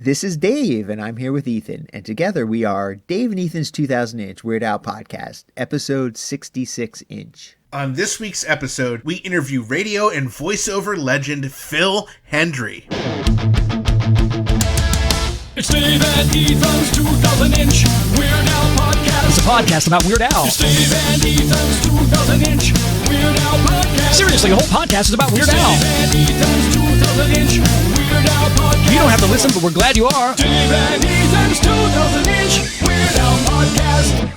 This is Dave, and I'm here with Ethan, and together we are Dave and Ethan's 2000-inch Weird Al podcast, episode 66-inch. On this week's episode, we interview radio and voiceover legend Phil Hendrie. It's Dave and Ethan's 2000-inch Weird Al podcast. It's a podcast about Weird Al. It's Dave and Ethan's 2000-inch Weird Al podcast. Seriously, the whole podcast is about Weird Al. Dave and Ethan's 2000-inch Weird Al podcast. You don't have to listen, but we're glad you are. Dave and Ethan's 2000-inch Weird Al podcast.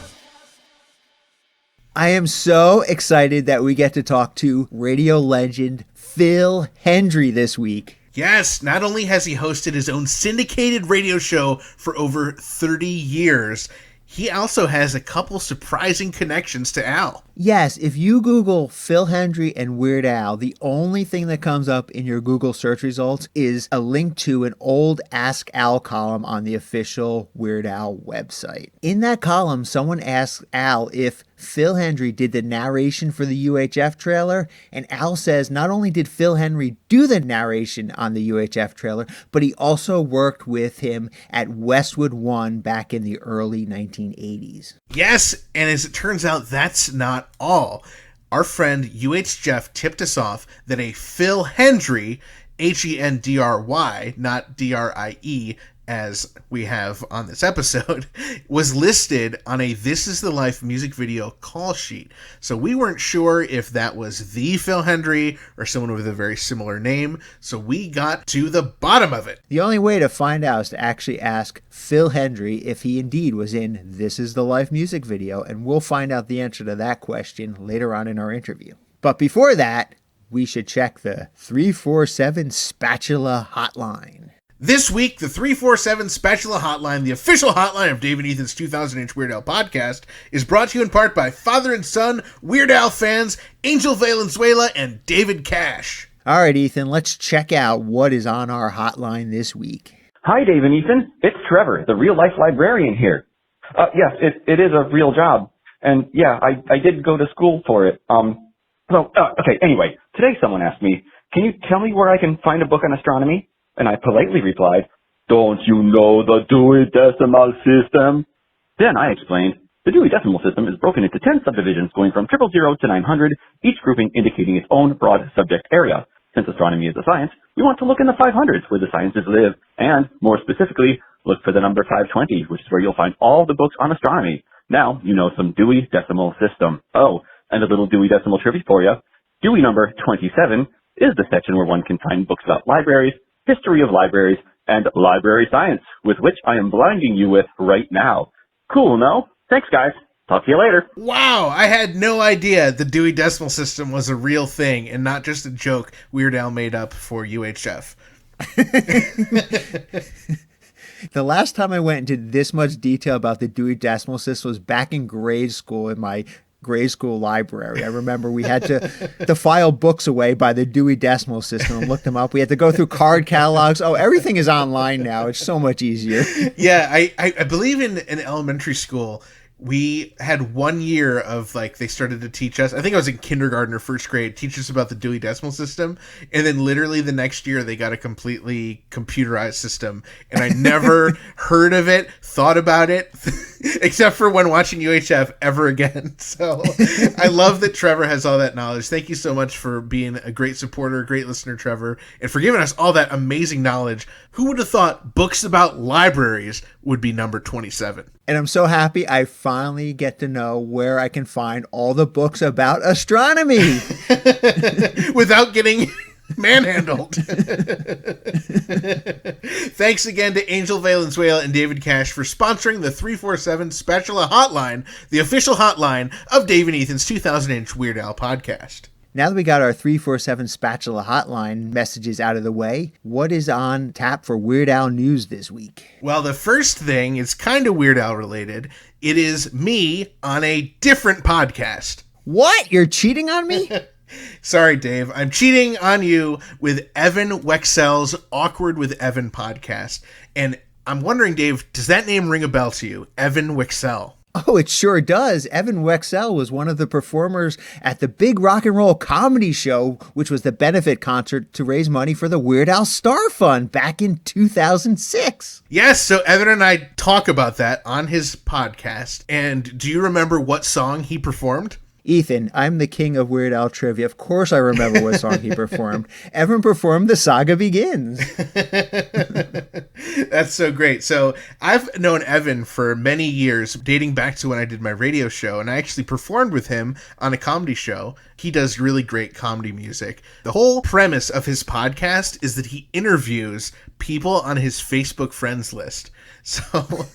I am so excited that we get to talk to radio legend Phil Hendry this week. Yes, not only has he hosted his own syndicated radio show for over 30 years, he also has a couple surprising connections to Al. Yes, if you Google Phil Hendry and Weird Al, the only thing that comes up in your Google search results is a link to an old Ask Al column on the official Weird Al website. In that column, someone asked Al if Phil Hendry did the narration for the UHF trailer, and Al says not only did Phil Hendry do the narration on the UHF trailer, but he also worked with him at Westwood One back in the early 1980s. Yes, and as it turns out, that's not all. Our friend UH Jeff tipped us off that a Phil Hendry, Hendry, not DRIE, as we have on this episode, was listed on a This Is the Life music video call sheet. So we weren't sure if that was the Phil Hendry or someone with a very similar name, so we got to the bottom of it. The only way to find out is to actually ask Phil Hendry if he indeed was in This Is the Life music video, and we'll find out the answer to that question later on in our interview. But before that, we should check the 347 Spatula hotline. This week, the 347 Spatula Hotline, the official hotline of Dave and Ethan's 2000-inch Weird Al podcast, is brought to you in part by father and son, Weird Al fans, Angel Valenzuela, and David Cash. All right, Ethan, let's check out what is on our hotline this week. Hi, Dave and Ethan. It's Trevor, the real-life librarian here. Yes, it is a real job. And, yeah, I did go to school for it. Okay, anyway, today someone asked me, can you tell me where I can find a book on astronomy? And I politely replied, don't you know the Dewey Decimal System? Then I explained, the Dewey Decimal System is broken into 10 subdivisions going from 000 to 900, each grouping indicating its own broad subject area. Since astronomy is a science, we want to look in the 500s where the sciences live, and, more specifically, look for the number 520, which is where you'll find all the books on astronomy. Now you know some Dewey Decimal System. Oh, and a little Dewey Decimal trivia for you. Dewey number 27 is the section where one can find books about libraries, history of libraries, and library science, with which I am blinding you with right now. Cool, no? Thanks, guys. Talk to you later. Wow, I had no idea the Dewey Decimal System was a real thing and not just a joke Weird Al made up for UHF. The last time I went into this much detail about the Dewey Decimal System was back in grade school in my grade school library. I remember we had to file books away by the Dewey Decimal System and look them up. We had to go through card catalogs. Oh, everything is online now. It's so much easier. Yeah, I believe in elementary school, we had 1 year of, like, they started to teach us, I think I was in kindergarten or first grade, teach us about the Dewey Decimal System, and then literally the next year they got a completely computerized system, and I never heard of it, thought about it, except for when watching UHF ever again. So I love that Trevor has all that knowledge. Thank you so much for being a great supporter, great listener, Trevor, and for giving us all that amazing knowledge. Who would have thought books about libraries would be number 27? And I'm so happy I finally get to know where I can find all the books about astronomy. Without getting manhandled. Thanks again to Angel Valenzuela and David Cash for sponsoring the 347 Spatula Hotline, the official hotline of Dave and Ethan's 2000-inch Weird Al podcast. Now that we got our 347 Spatula Hotline messages out of the way, what is on tap for Weird Al news this week? Well, the first thing is kind of Weird Al related. It is me on a different podcast. What? You're cheating on me? Sorry, Dave. I'm cheating on you with Evan Wexell's Awkward with Evan podcast. And I'm wondering, Dave, does that name ring a bell to you? Evan Wexell. Oh, it sure does. Evan Wexell was one of the performers at the Big Rock and Roll Comedy Show, which was the benefit concert to raise money for the Weird Al Star Fund back in 2006. Yes, so Evan and I talk about that on his podcast. And do you remember what song he performed? Ethan, I'm the king of Weird Al trivia. Of course I remember what song he performed. Evan performed The Saga Begins. That's so great. So I've known Evan for many years, dating back to when I did my radio show, and I actually performed with him on a comedy show. He does really great comedy music. The whole premise of his podcast is that he interviews people on his Facebook friends list. So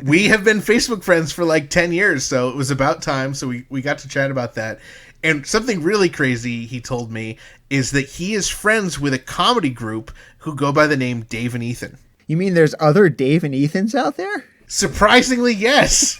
we have been Facebook friends for like 10 years, so it was about time. So we got to chat about that. And something really crazy he told me is that he is friends with a comedy group who go by the name Dave and Ethan. You mean there's other Dave and Ethans out there? Surprisingly, yes.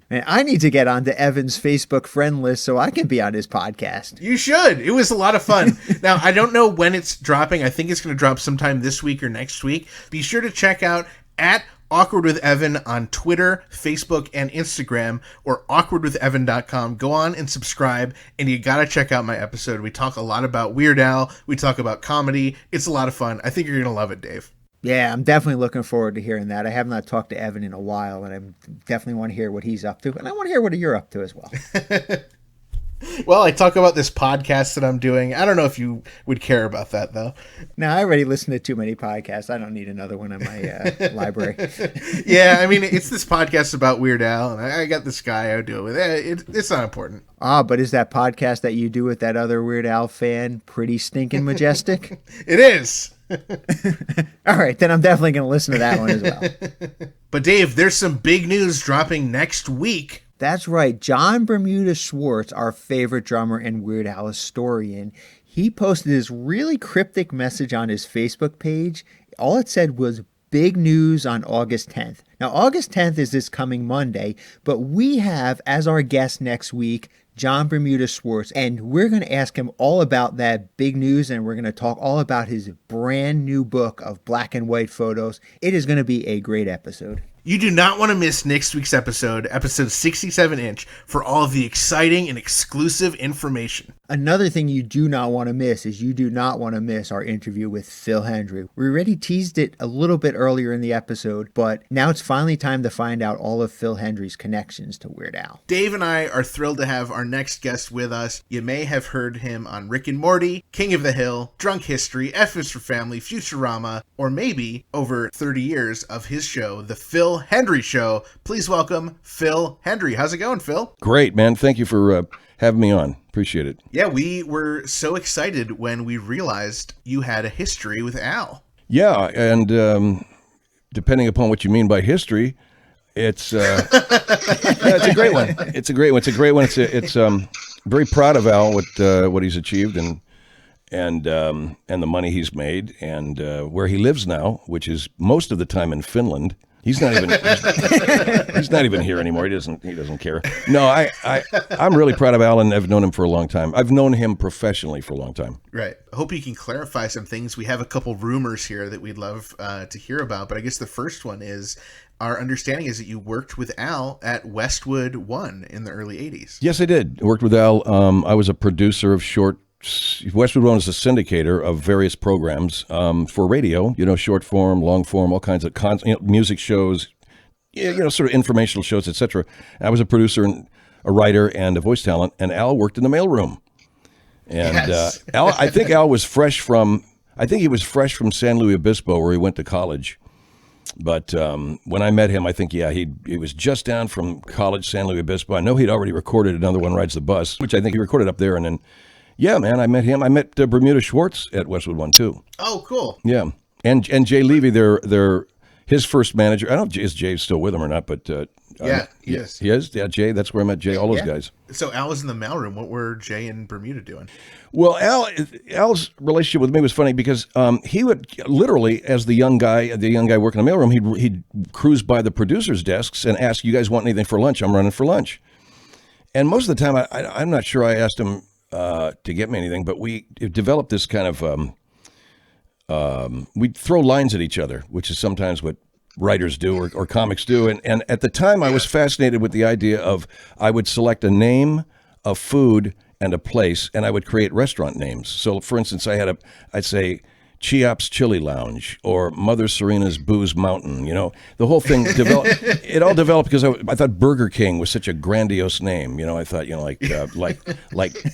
And I need to get onto Evan's Facebook friend list so I can be on his podcast. You should. It was a lot of fun. Now, I don't know when it's dropping. I think it's going to drop sometime this week or next week. Be sure to check out at Awkward with Evan on Twitter, Facebook, and Instagram, or awkwardwithevan.com. Go on and subscribe, and you got to check out my episode. We talk a lot about Weird Al. We talk about comedy. It's a lot of fun. I think you're going to love it, Dave. Yeah, I'm definitely looking forward to hearing that. I have not talked to Evan in a while, and I definitely want to hear what he's up to. And I want to hear what you're up to as well. Well, I talk about this podcast that I'm doing. I don't know if you would care about that, though. No, I already listened to too many podcasts. I don't need another one in my library. Yeah, I mean, it's this podcast about Weird Al, and I got this guy I do it with. It's not important. Ah, but is that podcast that you do with that other Weird Al fan pretty stinking majestic? It is. All right, then I'm definitely going to listen to that one as well. But Dave, there's some big news dropping next week. That's right. John Bermuda Schwartz, our favorite drummer and Weird Al historian, he posted this really cryptic message on his Facebook page. All it said was big news on August 10th. Now, August 10th is this coming Monday, but we have as our guest next week John Bermuda Schwartz, and we're going to ask him all about that big news, and we're going to talk all about his brand new book of black and white photos. It is going to be a great episode. You do not want to miss next week's episode 67-inch, for all of the exciting and exclusive information. Another thing you do not want to miss is you do not want to miss our interview with Phil Hendry. We already teased it a little bit earlier in the episode, but now it's finally time to find out all of Phil Hendry's connections to Weird Al. Dave and I are thrilled to have our next guest with us. You may have heard him on Rick and Morty, King of the Hill, Drunk History, F is for Family, Futurama, or maybe over 30 years of his show, The Phil Hendrie Show. Please welcome Phil Hendry. How's it going, Phil? Great, man. Thank you for having me on. Appreciate it. Yeah, we were so excited when we realized you had a history with Al. Yeah, and depending upon what you mean by history, it's it's a great one. It's a great one. It's a great one. It's very proud of Al what he's achieved and the money he's made and where he lives now, which is most of the time in Finland. He's not even here anymore. He doesn't care. No, I'm really proud of Al, and I've known him for a long time. I've known him professionally for a long time. Right. I hope you can clarify some things. We have a couple rumors here that we'd love to hear about, but I guess the first one is our understanding is that you worked with Al at Westwood One in the early 80s. Yes, I did. I worked with Al. I was a producer of short. Westwood One is a syndicator of various programs for radio, short form, long form, all kinds of music shows, sort of informational shows, etc. I was a producer and a writer and a voice talent, and Al worked in the mailroom. And Yes. Al, I think he was fresh from San Luis Obispo, where he went to college. But when I met him, I think, he was just down from college, San Luis Obispo. I know he'd already recorded Another One Rides the Bus, which I think he recorded up there, and then. Yeah, man, I met him. I met Bermuda Schwartz at Westwood One too. Oh, cool. Yeah, and Jay Levy, they're his first manager. I don't know if Jay's still with him or not, but Yeah, he is. He is. Yeah, Jay. That's where I met Jay. All those guys. So Al was in the mailroom. What were Jay and Bermuda doing? Well, Al's relationship with me was funny because he would literally, as the young guy working in the mailroom, he'd cruise by the producers' desks and ask, "You guys want anything for lunch? I'm running for lunch." And most of the time, I'm not sure I asked him to get me anything, but we developed this kind of we'd throw lines at each other, which is sometimes what writers do or comics do. And at the time, I was fascinated with the idea of I would select a name, a food, and a place, and I would create restaurant names. So, for instance, I'd say Chiop's Chili Lounge or Mother Serena's Booze Mountain. You know, the whole thing developed. It all developed because I thought Burger King was such a grandiose name. You know, I thought, you know, like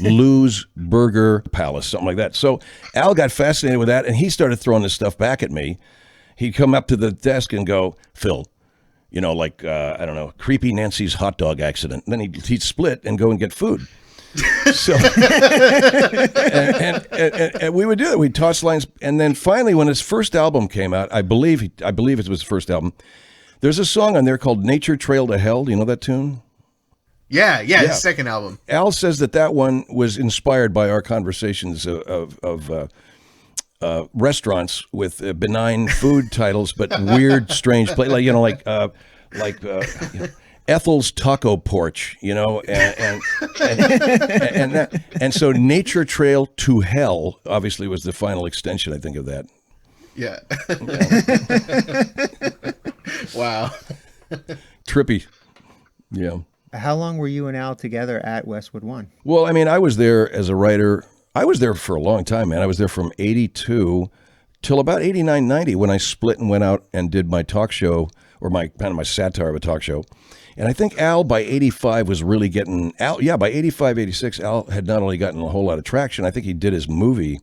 Lou's Burger Palace, something like that. So Al got fascinated with that, and he started throwing this stuff back at me. He'd come up to the desk and go, Phil, you know, like I don't know, Creepy Nancy's hot dog accident. And then he'd split and go and get food. So and we would do that. We'd toss lines, and then finally, when his first album came out, I believe it was his first album. There's a song on there called "Nature Trail to Hell." Do you know that tune? Yeah. His second album. Al says that one was inspired by our conversations of restaurants with benign food titles, but weird, strange play, like you know, Ethel's Taco Porch, you know, and so Nature Trail to Hell obviously was the final extension, I think, of that. Yeah. Wow. Trippy. Yeah. How long were you and Al together at Westwood One? Well, I mean, I was there as a writer. I was there for a long time, man. I was there from 82 till about 89, 90 when I split and went out and did my talk show, or my satire of a talk show. And I think Al by 85 was really getting by 85, 86, Al had not only gotten a whole lot of traction, I think he did his movie.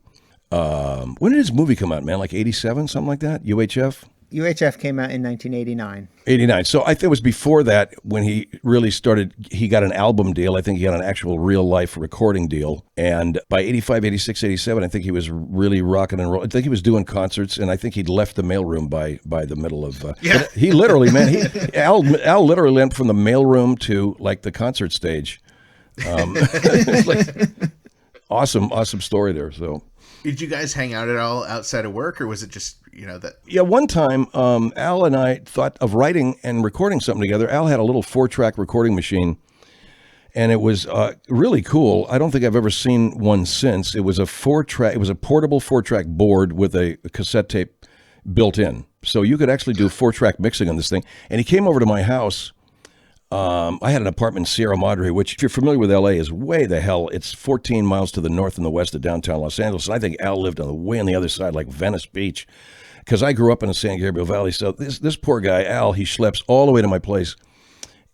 When did his movie come out, man? Like 87, something like that? UHF? UHF came out in 1989. 89. So I think it was before that when he really started, he got an album deal. I think he got an actual real life recording deal. And by 85, 86, 87, I think he was really rocking and rolling. I think he was doing concerts, and I think he'd left the mailroom by the middle of, he literally, man, Al literally went from the mailroom to like the concert stage. It's like awesome story there. So. Did you guys hang out at all outside of work, or was it just, you know, that? Yeah, one time, Al and I thought of writing and recording something together. Al had a little 4-track recording machine, and it was really cool. I don't think I've ever seen one since. It was a 4-track. It was a portable 4-track board with a cassette tape built in, so you could actually do 4-track mixing on this thing. And he came over to my house. I had an apartment in Sierra Madre, which, if you're familiar with LA, is way the hell. It's 14 miles to the north and the west of downtown Los Angeles. And I think Al lived way on the other side, like Venice Beach, because I grew up in the San Gabriel Valley. So this poor guy, Al, he schleps all the way to my place.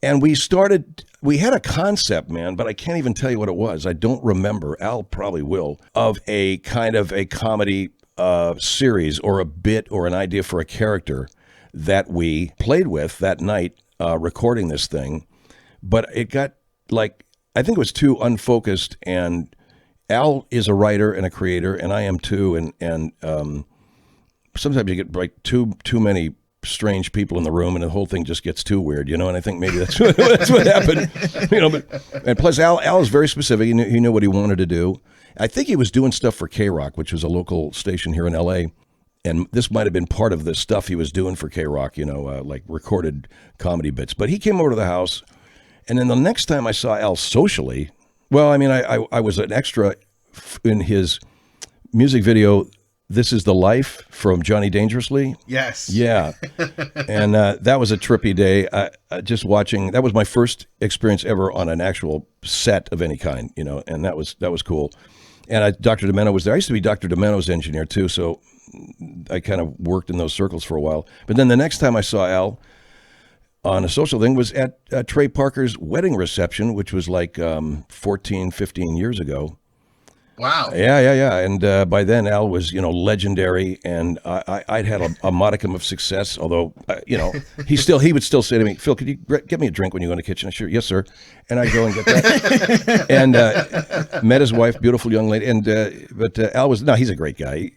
And we had a concept, man, but I can't even tell you what it was. I don't remember. Al probably will, of a kind of a comedy series or a bit or an idea for a character that we played with that night. Recording this thing, but it got like, I think it was too unfocused, and Al is a writer and a creator, and I am too, and sometimes you get like too many strange people in the room, and the whole thing just gets too weird, you know. And I think maybe that's what happened, you know. And plus, Al is very specific. He knew what he wanted to do. I think he was doing stuff for K-Rock, which was a local station here in LA. And this might have been part of the stuff he was doing for K-Rock, you know, like recorded comedy bits. But he came over to the house, and then the next time I saw Al socially, well, I mean, I was an extra in his music video, This Is the Life, from Johnny Dangerously. Yes. Yeah. And that was a trippy day. Just watching, that was my first experience ever on an actual set of any kind, you know, and that was cool. And Dr. Demento was there. I used to be Dr. Demento's engineer too, so I kind of worked in those circles for a while. But then the next time I saw Al on a social thing was at Trey Parker's wedding reception, which was like 14, 15 years ago. Wow. Yeah. And by then, Al was, you know, legendary, and I'd had a modicum of success. Although, you know, he would still say to me, "Phil, could you get me a drink when you go in the kitchen?" I sure, yes, sir. And I go and get that. And met his wife, beautiful young lady. And but Al was he's a great guy.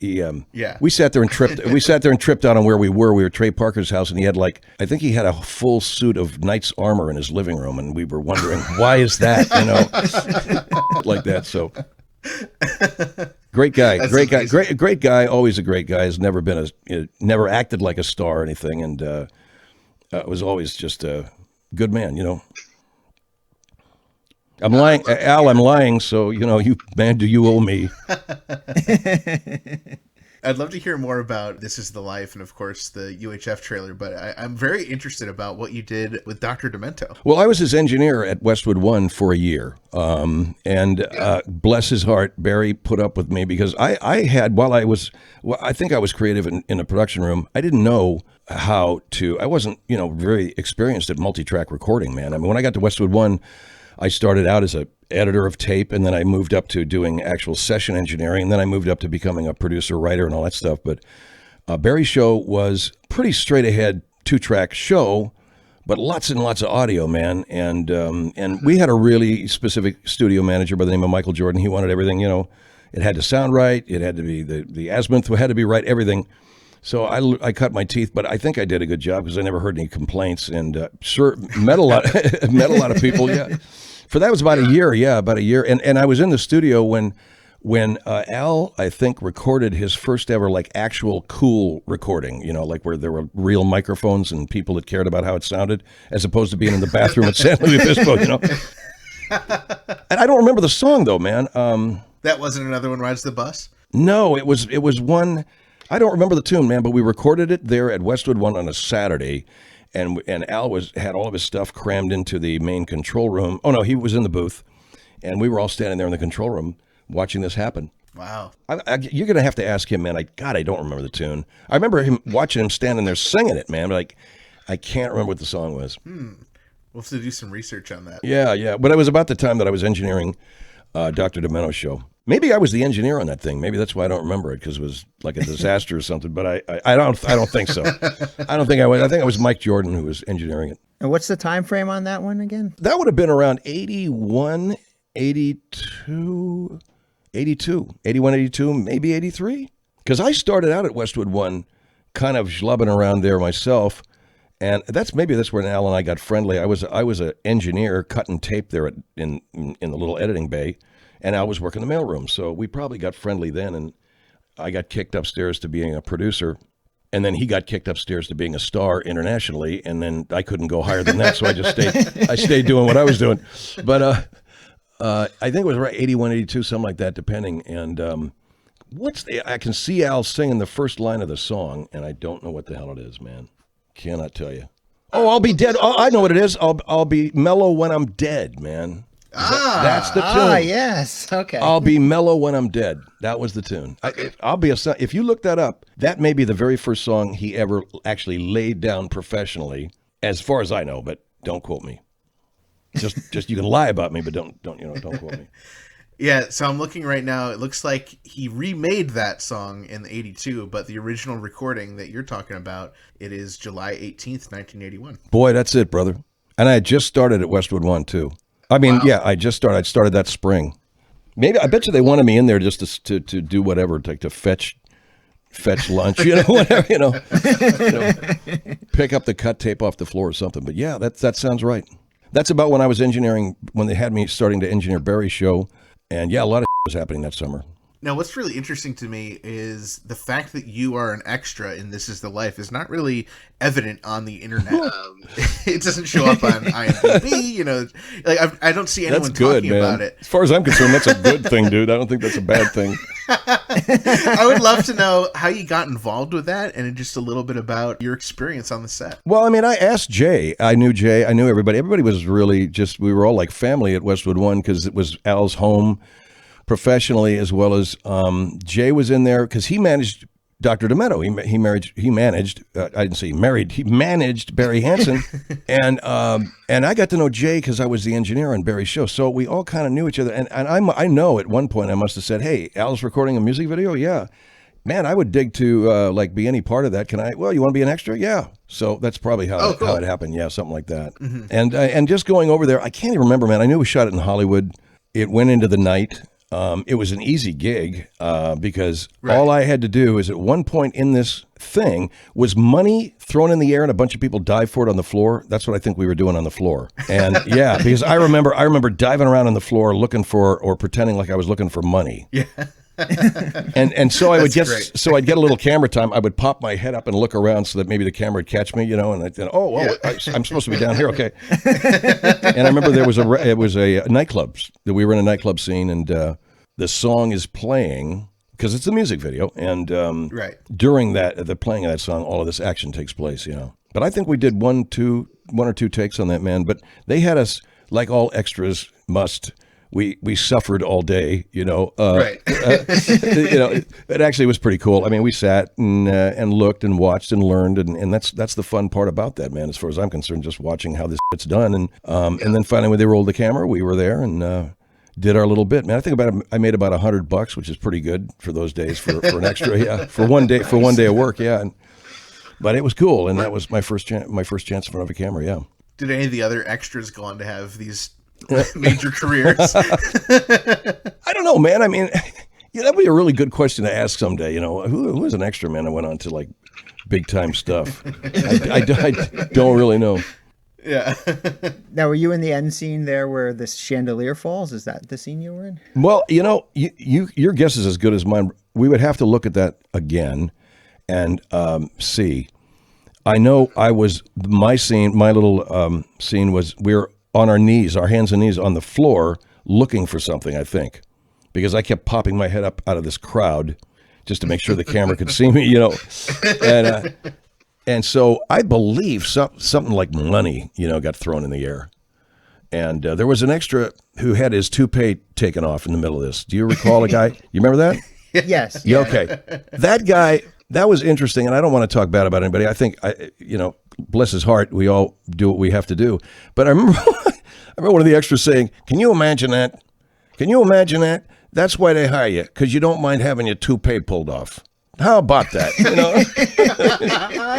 We sat there and tripped out on where we were. We were at Trey Parker's house, and he had I think he had a full suit of knight's armor in his living room, and we were wondering why is that, you know, like that. So. Great guy, That's great amazing. guy, great guy. Always a great guy. Has never been never acted like a star or anything, and was always just a good man. You know, I'm lying, Al. I'm lying. So you know, you owe me. I'd love to hear more about This Is the Life and, of course, the UHF trailer, but I'm very interested about what you did with Dr. Demento. Well, I was his engineer at Westwood One for a year. Bless his heart, Barry put up with me because I had, I think I was creative in a production room. I didn't know how to, I wasn't, very experienced at multi-track recording, man. I mean, when I got to Westwood One, I started out as a editor of tape, and then I moved up to doing actual session engineering, and then I moved up to becoming a producer, writer, and all that stuff. But Barry's show was pretty straight ahead 2-track show, but lots and lots of audio, man. And we had a really specific studio manager by the name of Michael Jordan. He wanted everything, it had to sound right. It had to be the azimuth had to be right, everything. So I cut my teeth, but I think I did a good job because I never heard any complaints, and sure met a lot of people. Yeah, for that was about a year. Yeah, about a year. And I was in the studio when Al, I think, recorded his first ever like actual cool recording. Like where there were real microphones and people that cared about how it sounded, as opposed to being in the bathroom at San Luis Obispo. And I don't remember the song though, man. That wasn't Another One Rides the Bus? No, it was one. I don't remember the tune, man, but we recorded it there at Westwood One on a Saturday, and Al had all of his stuff crammed into the main control room. Oh no, he was in the booth, and we were all standing there in the control room watching this happen. Wow. You're gonna have to ask him, man. I don't remember the tune. I remember watching him standing there singing it, man. But I can't remember what the song was. We'll have to do some research on that. Yeah. But it was about the time that I was engineering Dr. Demento's show. Maybe I was the engineer on that thing. Maybe that's why I don't remember it, because it was like a disaster or something. But I don't think so. I don't think I was. I think it was Mike Jordan who was engineering it. And what's the time frame on that one again? That would have been around 81, 82, 82, maybe 83. Because I started out at Westwood One kind of schlubbing around there myself. And that's where Al and I got friendly. I was an engineer cutting tape there in the little editing bay. And Al was working the mailroom, so we probably got friendly then, and I got kicked upstairs to being a producer, and then he got kicked upstairs to being a star internationally, and then I couldn't go higher than that, so I just stayed doing what I was doing. But I think it was around 81, 82, something like that, depending. And I can see Al singing the first line of the song, and I don't know what the hell it is, man. Cannot tell you. Oh, I'll be dead. Oh, I know what it is. I'll be mellow when I'm dead, man. That's the tune. Ah, yes. Okay. I'll be mellow when I'm dead. That was the tune. If you look that up, that may be the very first song he ever actually laid down professionally, as far as I know. But don't quote me. Just you can lie about me, but don't quote me. Yeah, so I'm looking right now. It looks like he remade that song in the 82, but the original recording that you're talking about, it is July 18th, 1981. Boy, that's it, brother. And I had just started at Westwood One too. I mean, wow. Yeah, I started that spring. Maybe I bet you they wanted me in there just to do whatever, like to fetch lunch, whatever, pick up the cut tape off the floor or something. But yeah, that sounds right. That's about when I was engineering, when they had me starting to engineer Barry's show, and yeah, a lot of was happening that summer. Now, what's really interesting to me is the fact that you are an extra in This Is the Life is not really evident on the internet. It doesn't show up on IMDb, I don't see anyone talking about it. As far as I'm concerned, that's a good thing, dude. I don't think that's a bad thing. I would love to know how you got involved with that and just a little bit about your experience on the set. Well, I mean, I asked Jay. I knew Jay. I knew everybody. Everybody was really we were all like family at Westwood One because it was Al's home. Professionally, as well as Jay was in there because he managed Dr. Demento. He managed Barry Hansen, and I got to know Jay because I was the engineer on Barry's show. So we all kind of knew each other. And I know at one point I must have said, "Hey, Al's recording a music video." Yeah, man, I would dig to be any part of that. Can I? Well, you want to be an extra? Yeah. So that's probably how it happened. Yeah, something like that. Mm-hmm. And just going over there, I can't even remember, man. I knew we shot it in Hollywood. It went into the night. It was an easy gig because all I had to do is at one point in this thing was money thrown in the air and a bunch of people dive for it on the floor. That's what I think we were doing on the floor. And yeah, because I remember diving around on the floor looking for or pretending like I was looking for money. Yeah. and so I would I'd get a little camera time. I would pop my head up and look around so that maybe the camera would catch me, and I'm supposed to be down here. Okay. And I remember there was a nightclub that we were in a nightclub scene and the song is playing because it's a music video, and Right. during the playing of that song, all of this action takes place. But I think we did one or two takes on that, man. But they had us, like all extras must. We suffered all day, Right. It actually was pretty cool. I mean, we sat and looked and watched and learned, and that's the fun part about that, man. As far as I'm concerned, just watching how this shit's done, and then finally when they rolled the camera, we were there and did our little bit, man. I think I made about $100, which is pretty good for those days for an extra, for one day of work, But it was cool, and that was my first chance in front of a camera, yeah. Did any of the other extras go on to have these major careers? I don't know, man. I mean, that'd be a really good question to ask someday. Who is an extra, man, that went on to like big time stuff? I don't really know. Yeah. Now, were you in the end scene there where this chandelier falls? Is that the scene you were in? Well, your guess is as good as mine. We would have to look at that again and see. I know my little scene was we were on our knees, our hands and knees on the floor, looking for something, I think, because I kept popping my head up out of this crowd just to make sure the camera could see me, and so I believe something like money, got thrown in the air. And there was an extra who had his toupee taken off in the middle of this. Do you recall a guy? You remember that? Yes. Yeah, okay. That guy, that was interesting, and I don't want to talk bad about anybody. I think, bless his heart, we all do what we have to do. But I remember one of the extras saying, "Can you imagine that? Can you imagine that? That's why they hire you, because you don't mind having your toupee pulled off. How about that?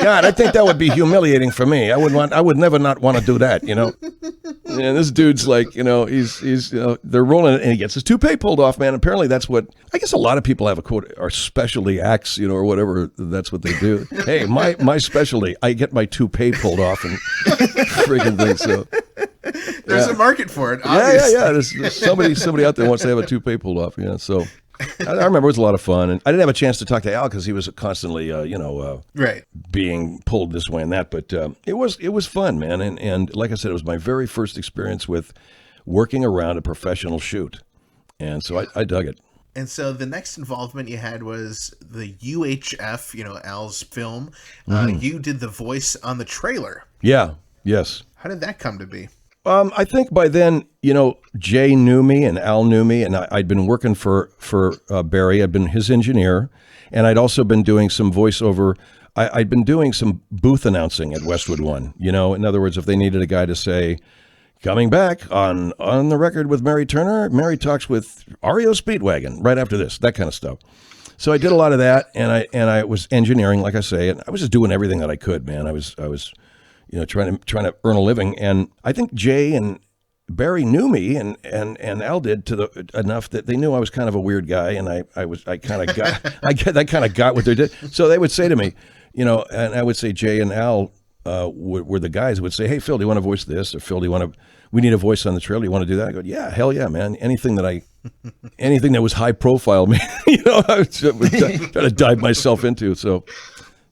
God, I think that would be humiliating for me. I would never not want to do that, And this dude's like, he's they're rolling it and he gets his toupee pulled off, man. Apparently that's what, I guess a lot of people have a quote, are specialty acts, or whatever. That's what they do. Hey, my specialty, I get my toupee pulled off and friggin' thing. So There's a market for it, obviously. Yeah. There's somebody out there wants to have a toupee pulled off. Yeah. So I remember it was a lot of fun, and I didn't have a chance to talk to Al because he was constantly, right, being pulled this way and that. But it was fun, man. And like I said, it was my very first experience with working around a professional shoot, and so I dug it. And so the next involvement you had was the UHF, Al's film. You did the voice on the trailer. Yeah. Yes. How did that come to be? I think by then, Jay knew me and Al knew me, and I'd been working for Barry. I'd been his engineer, and I'd also been doing some voiceover. I'd been doing some booth announcing at Westwood One. In other words, if they needed a guy to say, "Coming back on the record with Mary Turner, Mary talks with REO Speedwagon right after this," that kind of stuff. So I did a lot of that, and I was engineering, like I say, and I was just doing everything that I could, man. I was trying to earn a living. And I think Jay and Barry knew me, and Al did enough that they knew I was kind of a weird guy, and I kind of got what they did. So they would say to me, and I would say Jay and Al were the guys who would say, "Hey, Phil, do you want to voice this?" Or, "Phil, we need a voice on the trailer. You want to do that?" I go, "Yeah, hell yeah, man. Anything that was high profile, man, I would try to dive myself into." So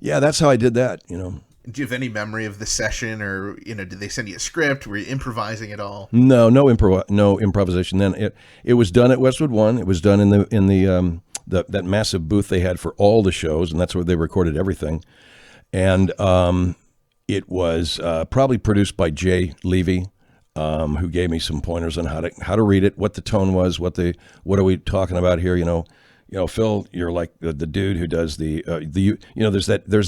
yeah, that's how I did that, Do you have any memory of the session, or did they send you a script? Were you improvising at all? No improvisation. Then it was done at Westwood One. It was done in that massive booth they had for all the shows, and that's where they recorded everything. And it was probably produced by Jay Levy, who gave me some pointers on how to read it, what the tone was, what are we talking about here, Phil, you're like the dude who does there's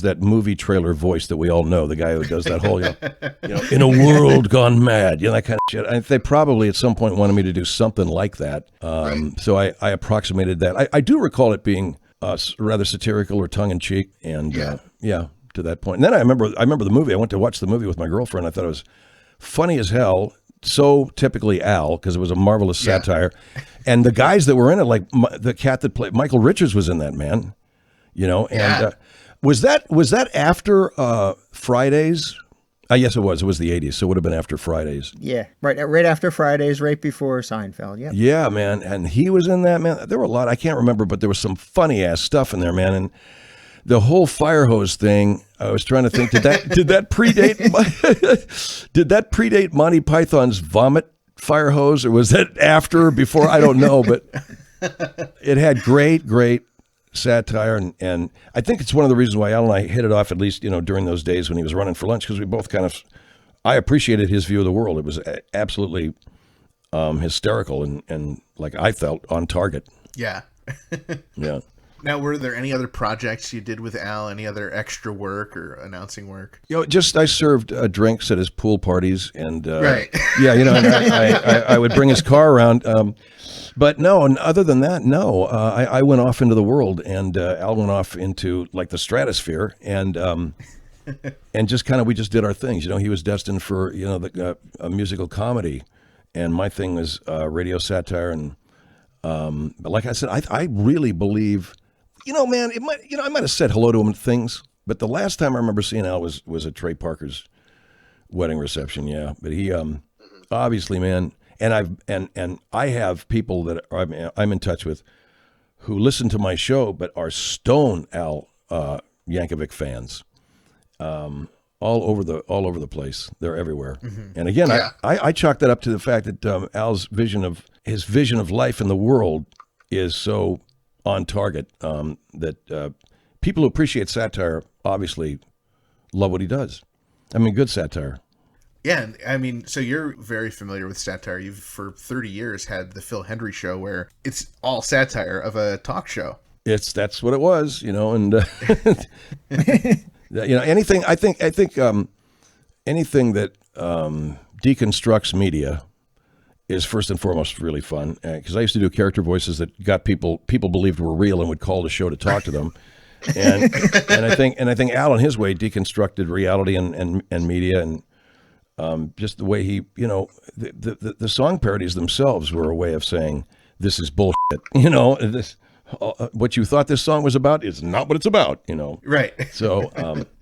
that movie trailer voice that we all know, the guy who does that whole, in a world gone mad, that kind of shit. And they probably at some point wanted me to do something like that. So I approximated that. I do recall it being rather satirical or tongue in cheek, and to that point. And then I remember the movie. I went to watch the movie with my girlfriend. I thought it was funny as hell. So typically Al, because it was a marvelous satire. And the guys that were in it, like the cat that played Michael Richards was in that, man. And was that after Fridays? Yes, it was. It was the 80s, so it would have been after Fridays. Yeah, right after Fridays, right before Seinfeld. Yeah. Yeah, man. And he was in that, man. There were a lot. I can't remember, but there was some funny ass stuff in there, man. And the whole fire hose thing, I was trying to think, did that predate Monty Python's vomit fire hose, or was that after or before? I don't know, but it had great satire, and I think it's one of the reasons why Al and I hit it off, at least, during those days when he was running for lunch, because we both I appreciated his view of the world. It was absolutely hysterical and like I felt on target. Yeah. Yeah. Now, were there any other projects you did with Al? Any other extra work or announcing work? Just I served drinks at his pool parties, and right. Yeah, and I would bring his car around. But no, and other than that, no. I went off into the world, and Al went off into like the stratosphere, and just kind of we just did our things. He was destined for a musical comedy, and my thing was radio satire, and but like I said, I really believe. Man, I might have said hello to him and things, but the last time I remember seeing Al was at Trey Parker's wedding reception. Yeah, but he obviously, man, and I have people that I'm in touch with who listen to my show but are stone Al Yankovic fans, all over the place. They're everywhere. Mm-hmm. And again, yeah. I chalk that up to the fact that Al's vision of life in the world is so on target, that people who appreciate satire obviously love what he does. I mean, good satire. Yeah, I mean, so you're very familiar with satire. You've, for 30 years, had the Phil Hendrie Show, where it's all satire of a talk show. That's what it was, and anything. I think anything that deconstructs media is first and foremost really fun, because I used to do character voices that got people believed were real and would call the show to talk to them, and I think Al in his way deconstructed reality and media, and just the way he the song parodies themselves were a way of saying this is bullshit. This what you thought this song was about is not what it's about. Right. So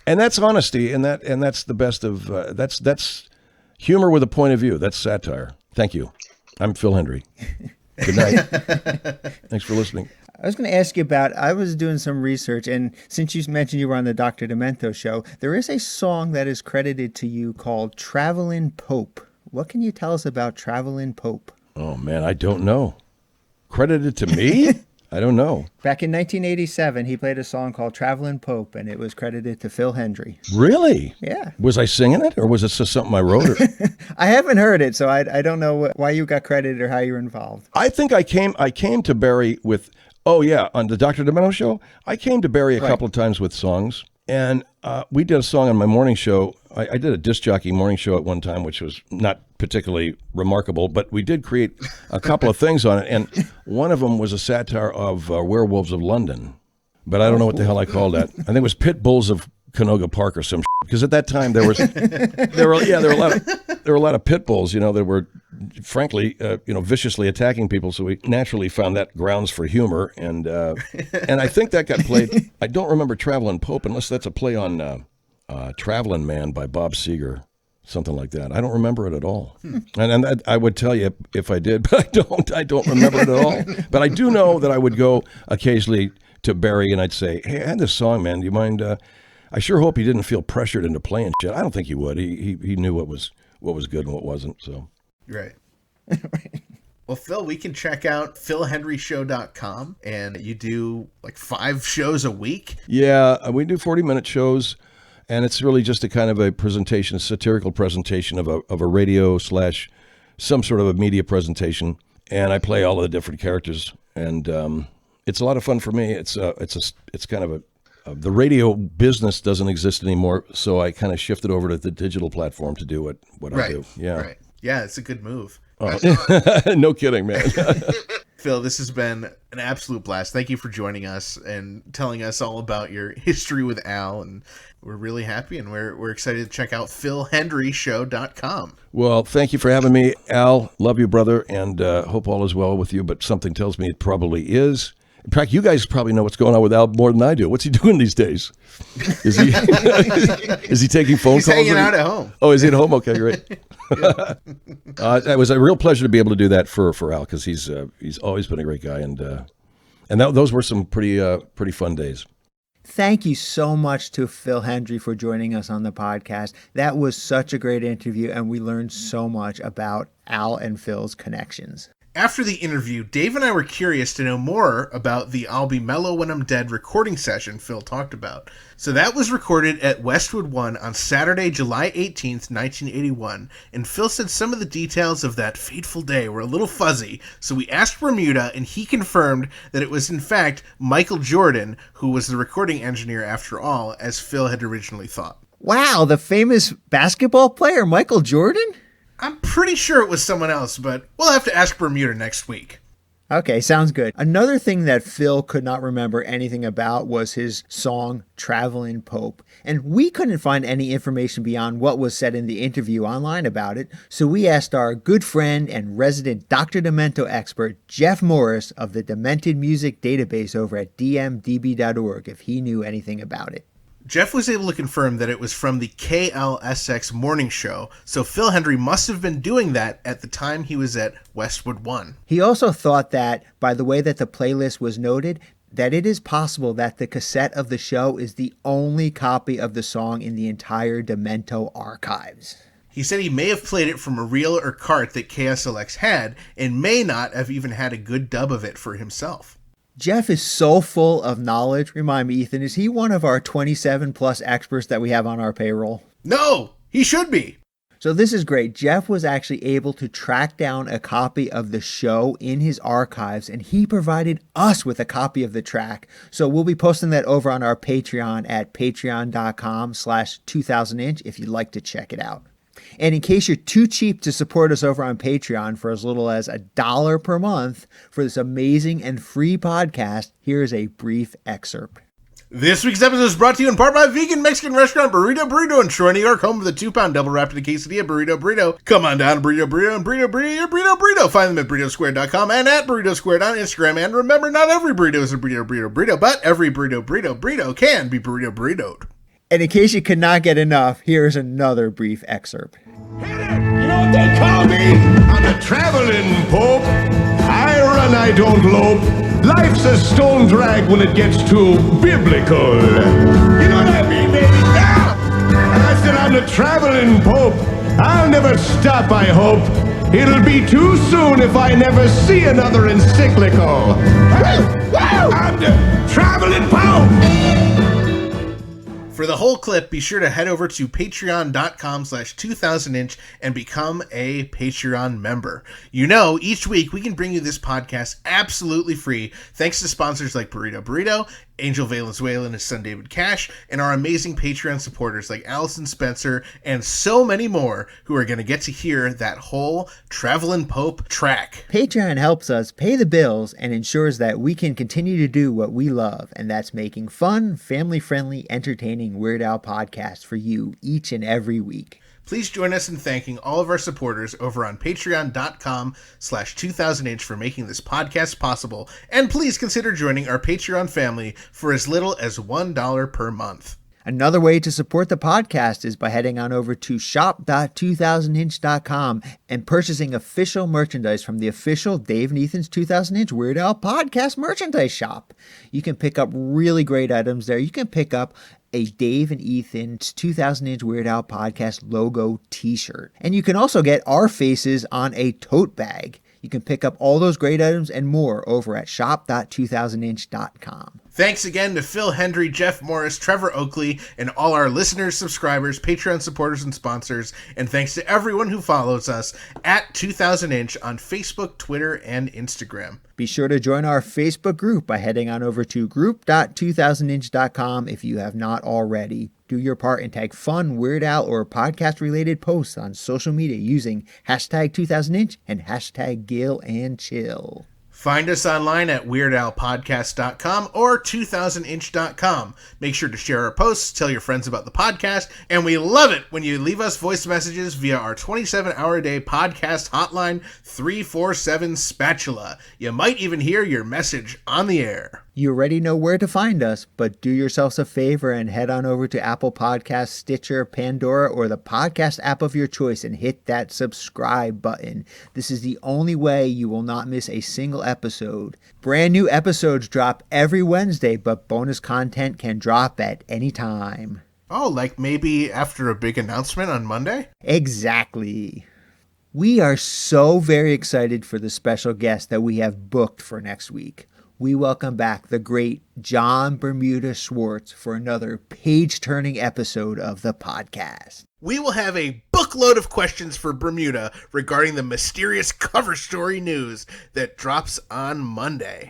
and that's honesty, and that's the best of that's humor with a point of view. That's satire. Thank you. I'm Phil Hendry. Good night. Thanks for listening. I was going to ask you about, I was doing some research, and since you mentioned you were on the Dr. Demento show, there is a song that is credited to you called Travelin' Pope. What can you tell us about Travelin' Pope? Oh, man, I don't know. Credited to me? I don't know. Back in 1987, he played a song called Travelin' Pope, and it was credited to Phil Hendry. Really? Yeah. Was I singing it, or was it just something I wrote? I haven't heard it, so I don't know why you got credited or how you're involved. I think I came to Barry with, on the Dr. Demento show, I came to Barry a couple of times with songs, and we did a song on my morning show. I did a disc jockey morning show at one time, which was not particularly remarkable, but we did create a couple of things on it, and one of them was a satire of Werewolves of London, but I don't know what the hell I called that. I think it was Pit Bulls of Canoga Park or some shit, because at that time there were a lot of pit bulls, that were frankly viciously attacking people, so we naturally found that grounds for humor, and I think that got played. I don't remember Travelin' Pope unless that's a play on Travelin' Man by Bob Seger. Something like that. I don't remember it at all. And I would tell you if I did, but I don't remember it at all. But I do know that I would go occasionally to Barry and I'd say, hey, I had this song, man. Do you mind? I sure hope he didn't feel pressured into playing shit. I don't think he would. He knew what was good and what wasn't. So Right. Well, Phil, we can check out philhendrieshow.com, and you do like 5 shows a week? Yeah, we do 40-minute shows. And it's really just a kind of a presentation, a satirical presentation of a radio / some sort of a media presentation. And I play all of the different characters, and it's a lot of fun for me. It's kind of the radio business doesn't exist anymore, so I kind of shifted over to the digital platform to do what I do. Yeah, right. Yeah, it's a good move. Oh. No kidding, man. Phil, this has been an absolute blast. Thank you for joining us and telling us all about your history with Al, and we're really happy, and we're excited to check out philhendrieshow.com. Well, thank you for having me, Al. Love you, brother, and hope all is well with you, but something tells me it probably is. In fact, you guys probably know what's going on with Al more than I do. What's he doing these days? Is he is he taking phone calls? He's hanging out at home. Oh, is he at home? Okay, great. It was a real pleasure to be able to do that for Al, because he's always been a great guy, and those were some pretty fun days. Thank you so much to Phil Hendry for joining us on the podcast. That was such a great interview, and we learned so much about Al and Phil's connections. After the interview, Dave and I were curious to know more about the I'll Be Mellow When I'm Dead recording session Phil talked about. So that was recorded at Westwood One on Saturday, July 18th, 1981, and Phil said some of the details of that fateful day were a little fuzzy, so we asked Bermuda, and he confirmed that it was in fact Michael Jordan who was the recording engineer after all, as Phil had originally thought. Wow, the famous basketball player Michael Jordan? I'm pretty sure it was someone else, but we'll have to ask Bermuda next week. Okay, sounds good. Another thing that Phil could not remember anything about was his song Travelin' Pope. And we couldn't find any information beyond what was said in the interview online about it, so we asked our good friend and resident Dr. Demento expert, Jeff Morris of the Demented Music Database over at dmdb.org, if he knew anything about it. Jeff was able to confirm that it was from the KLSX morning show, so Phil Hendry must have been doing that at the time he was at Westwood One. He also thought that, by the way that the playlist was noted, that it is possible that the cassette of the show is the only copy of the song in the entire Demento archives. He said he may have played it from a reel or cart that KSLX had, and may not have even had a good dub of it for himself. Jeff is so full of knowledge. Remind me, Ethan, is he one of our 27 plus experts that we have on our payroll? No, he should be. So this is great. Jeff was actually able to track down a copy of the show in his archives, and he provided us with a copy of the track. So we'll be posting that over on our Patreon at patreon.com/2000inch if you'd like to check it out. And in case you're too cheap to support us over on Patreon for as little as $1 per month for this amazing and free podcast, here's a brief excerpt. This week's episode is brought to you in part by vegan Mexican restaurant Burrito in Troy, New York, home of the 2-pound double wrapped in a quesadilla Burrito. Come on down to Burrito and Burrito. Find them at burritosquare.com and at burritosquare on Instagram. And remember, not every burrito is a burrito, but every burrito can be burritoed. And in case you could not get enough, here's another brief excerpt. Hit it! You know what they call me? I'm the traveling pope. I run, I don't lope. Life's a stone drag when it gets too biblical. You know what I mean, baby? Yeah! I said I'm the traveling pope. I'll never stop, I hope. It'll be too soon if I never see another encyclical. I'm the traveling pope. For the whole clip, be sure to head over to patreon.com/2000inch and become a Patreon member. You know, each week we can bring you this podcast absolutely free thanks to sponsors like Burrito, Angel Valenzuela and his son David Cash, and our amazing Patreon supporters like Allison Spencer and so many more who are going to get to hear that whole Travelin' Pope track. Patreon helps us pay the bills and ensures that we can continue to do what we love, and that's making fun, family-friendly, entertaining Weird Al podcasts for you each and every week. Please join us in thanking all of our supporters over on patreon.com/2000inch for making this podcast possible. And please consider joining our Patreon family for as little as $1 per month. Another way to support the podcast is by heading on over to shop.2000inch.com and purchasing official merchandise from the official Dave and Ethan's 2000-inch Weird Al podcast merchandise shop. You can pick up really great items there. You can pick up a Dave and Ethan's 2000-inch Weird Al podcast logo t-shirt. And you can also get our faces on a tote bag. You can pick up all those great items and more over at shop.2000inch.com. Thanks again to Phil Hendry, Jeff Morris, Trevor Oakley, and all our listeners, subscribers, Patreon supporters, and sponsors. And thanks to everyone who follows us at 2000inch on Facebook, Twitter, and Instagram. Be sure to join our Facebook group by heading on over to group.2000inch.com if you have not already. Do your part and tag fun, Weird Al, or podcast-related posts on social media using hashtag 2000inch and hashtag GilAndChill. Find us online at WeirdAlPodcast.com or 2000inch.com. Make sure to share our posts, tell your friends about the podcast, and we love it when you leave us voice messages via our 27-hour-a-day podcast hotline 347 Spatula. You might even hear your message on the air. You already know where to find us, but do yourselves a favor and head on over to Apple Podcasts, Stitcher, Pandora, or the podcast app of your choice and hit that subscribe button. This is the only way you will not miss a single episode. Brand new episodes drop every Wednesday, but bonus content can drop at any time. Oh, like maybe after a big announcement on Monday? Exactly. We are so very excited for the special guest that we have booked for next week. We welcome back the great John Bermuda Schwartz for another page-turning episode of the podcast. We will have a bookload of questions for Bermuda regarding the mysterious cover story news that drops on Monday.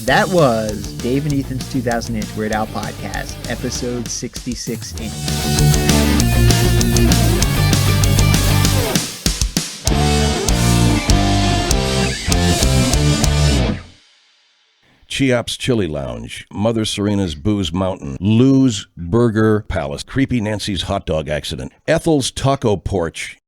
That was Dave and Ethan's 2000-inch Weird Al podcast, episode 66-inch. Cheops Chili Lounge, Mother Serena's Booze Mountain, Lou's Burger Palace, Creepy Nancy's Hot Dog Accident, Ethel's Taco Porch,